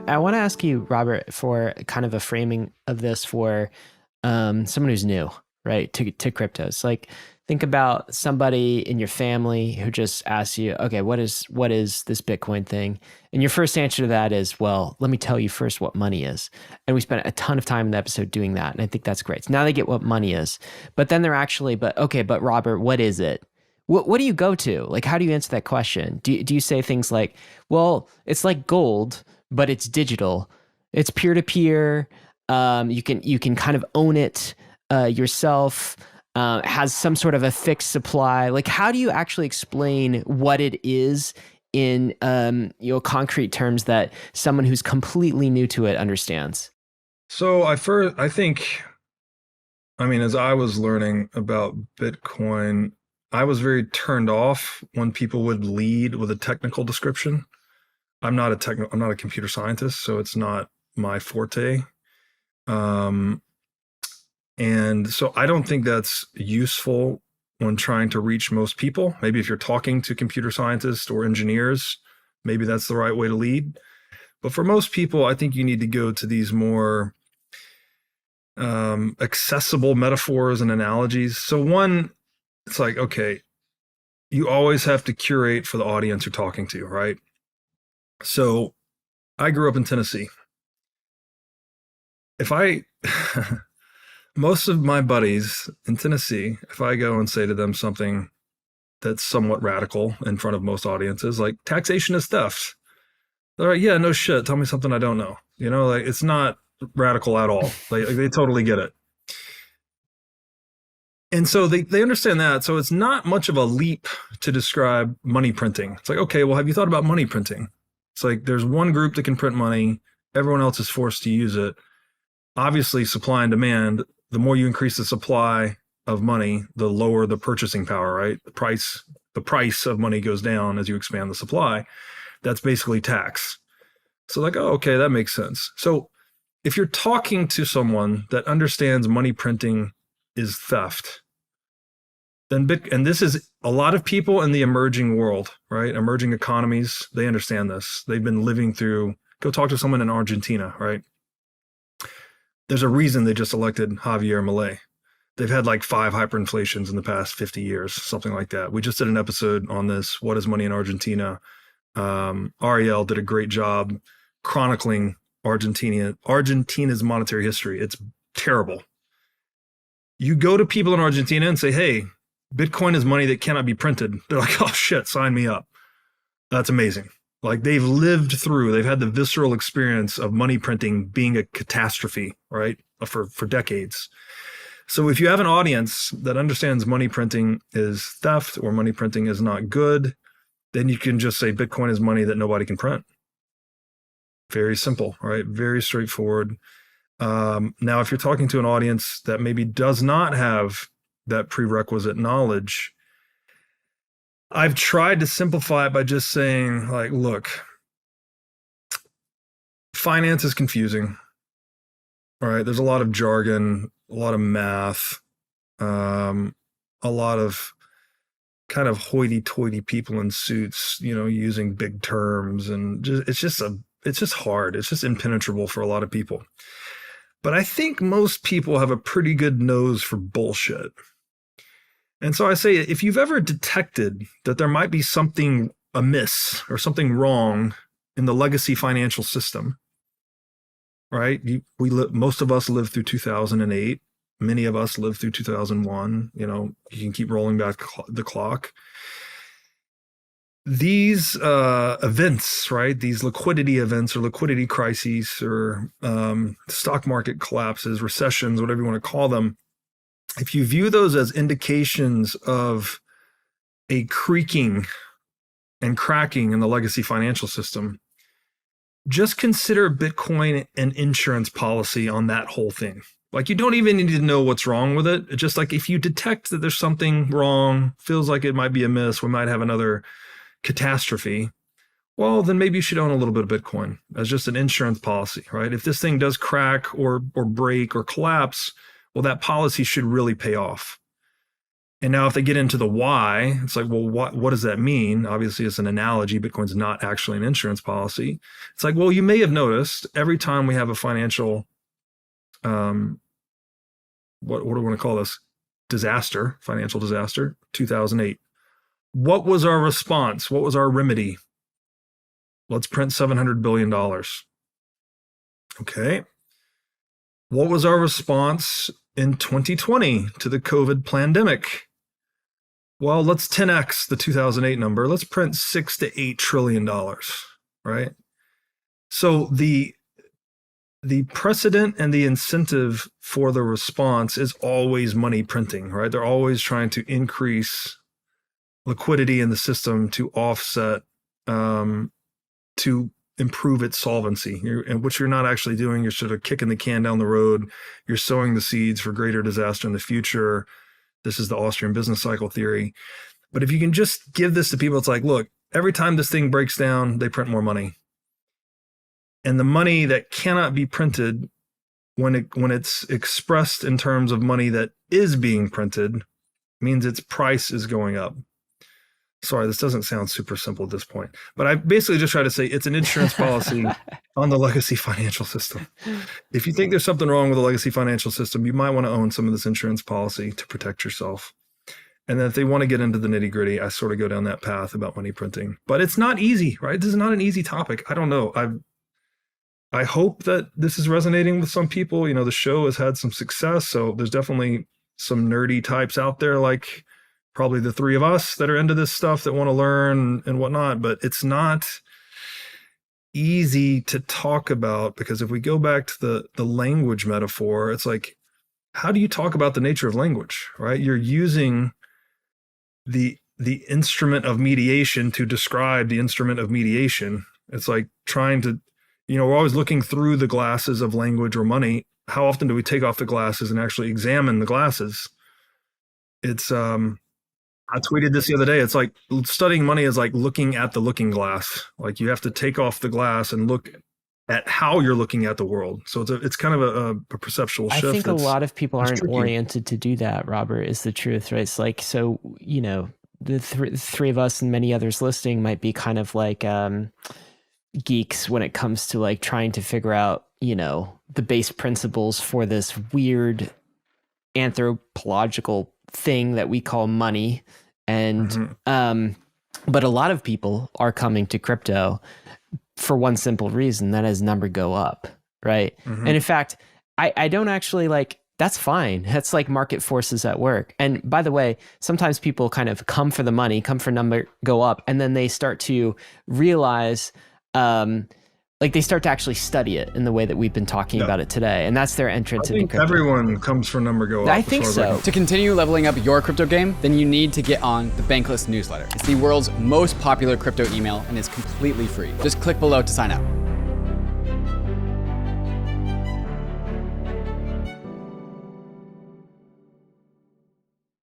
I want to ask you, Robert, for kind of a framing of this for someone who's new, right, to cryptos. Like, think about somebody in your family who just asks you, okay, what is this Bitcoin thing? And your first answer to that is, well, let me tell you first what money is. And we spent a ton of time in the episode doing that, and I think that's great. So now they get what money is, but then they're actually, but okay, but Robert, what is it? What do you go to? Like, how do you answer that question? Do you say things like, well, it's like gold, but it's digital. It's peer to peer. You can kind of own it yourself. Has some sort of a fixed supply. Like, how do you actually explain what it is in concrete terms that someone who's completely new to it understands? So I think, I mean, as I was learning about Bitcoin, I was very turned off when people would lead with a technical description. I'm not a computer scientist, so it's not my forte. Um, and so I don't think that's useful when trying to reach most people. Maybe if you're talking to computer scientists or engineers, maybe that's the right way to lead. But for most people, I think you need to go to these more accessible metaphors and analogies. So one, it's like, okay, you always have to curate for the audience you're talking to, right? So I grew up in Tennessee. If I, most of my buddies in Tennessee, if I go and say to them something that's somewhat radical in front of most audiences, like taxation is theft, they're like, yeah, no shit. Tell me something I don't know. Like it's not radical at all. Like they totally get it. And so they understand that. So it's not much of a leap to describe money printing. It's like, okay, well, have you thought about money printing? It's like there's one group that can print money, everyone else is forced to use it. Obviously, supply and demand, the more you increase the supply of money, the lower the purchasing power, right? The price of money goes down as you expand the supply. That's basically tax. So like, oh, okay, that makes sense. So if you're talking to someone that understands money printing is theft, and this is a lot of people in the emerging world, right? Emerging economies, they understand this. They've been living through, go talk to someone in Argentina, right? There's a reason they just elected Javier Milei. They've had like 5 hyperinflations in the past 50 years, something like that. We just did an episode on this. What is money in Argentina? Ariel did a great job chronicling Argentina's monetary history. It's terrible. You go to people in Argentina and say, hey, Bitcoin is money that cannot be printed. They're like, oh shit, sign me up. That's amazing. Like they've had the visceral experience of money printing being a catastrophe, right? For decades. So if you have an audience that understands money printing is theft or money printing is not good, then you can just say Bitcoin is money that nobody can print. Very simple, right? Very straightforward. Now, if you're talking to an audience that maybe does not have that prerequisite knowledge, I've tried to simplify it by just saying, like, look, finance is confusing. All right. There's a lot of jargon, a lot of math, a lot of kind of hoity-toity people in suits, using big terms, and it's just hard. It's just impenetrable for a lot of people. But I think most people have a pretty good nose for bullshit. And so I say, if you've ever detected that there might be something amiss or something wrong in the legacy financial system, right? Most of us lived through 2008. Many of us lived through 2001. You can keep rolling back the clock. These events, right? These liquidity events or liquidity crises or stock market collapses, recessions, whatever you want to call them, if you view those as indications of a creaking and cracking in the legacy financial system, just consider Bitcoin an insurance policy on that whole thing. Like you don't even need to know what's wrong with it. It's just like if you detect that there's something wrong, feels like it might be amiss, we might have another catastrophe, well, then maybe you should own a little bit of Bitcoin as just an insurance policy, right? If this thing does crack or break or collapse, well, that policy should really pay off. And now if they get into the why, it's like, well, what does that mean? Obviously, it's an analogy. Bitcoin's not actually an insurance policy. It's like, well, you may have noticed every time we have a financial, what do we want to call this? Disaster, financial disaster, 2008. What was our response? What was our remedy? Let's print $700 billion. Okay. What was our response in 2020 to the COVID pandemic? Well, let's 10x the 2008 number. Let's print $6 to $8 trillion, right? So the precedent and the incentive for the response is always money printing, right? They're always trying to increase liquidity in the system to offset, to improve its solvency. And what you're not actually doing, you're sort of kicking the can down the road. You're sowing the seeds for greater disaster in the future. This is the Austrian business cycle theory. But if you can just give this to people, it's like, look, every time this thing breaks down, they print more money. And the money that cannot be printed, when it's expressed in terms of money that is being printed, means its price is going up. Sorry, this doesn't sound super simple at this point, but I basically just try to say it's an insurance policy on the legacy financial system. If you think there's something wrong with the legacy financial system, you might want to own some of this insurance policy to protect yourself. And then if they want to get into the nitty gritty, I sort of go down that path about money printing. But it's not easy, right? This is not an easy topic. I don't know. I hope that this is resonating with some people. You know, the show has had some success, so there's definitely some nerdy types out there, like probably the three of us that are into this stuff that want to learn and whatnot, but it's not easy to talk about, because if we go back to the language metaphor, it's like, how do you talk about the nature of language, right? You're using the instrument of mediation to describe the instrument of mediation. It's like trying to, we're always looking through the glasses of language or money. How often do we take off the glasses and actually examine the glasses? It's, I tweeted this the other day. It's like studying money is like looking at the looking glass. Like you have to take off the glass and look at how you're looking at the world. So it's kind of a perceptual shift. I think a lot of people aren't tricky. oriented to do that, Robert, is the truth, right? It's like, so, the three of us and many others listening might be kind of like geeks when it comes to like trying to figure out, the base principles for this weird anthropological thing that we call money. And but a lot of people are coming to crypto for one simple reason, that is number go up, right? And in fact, I don't actually like, that's fine. That's like market forces at work. And by the way, sometimes people kind of come for the money, come for number go up, and then they start to realize like they start to actually study it in the way that we've been talking about it today. And that's their entrance into crypto. Everyone comes for number go up. I think so. To continue leveling up your crypto game, then you need to get on the Bankless newsletter. It's the world's most popular crypto email and is completely free. Just click below to sign up.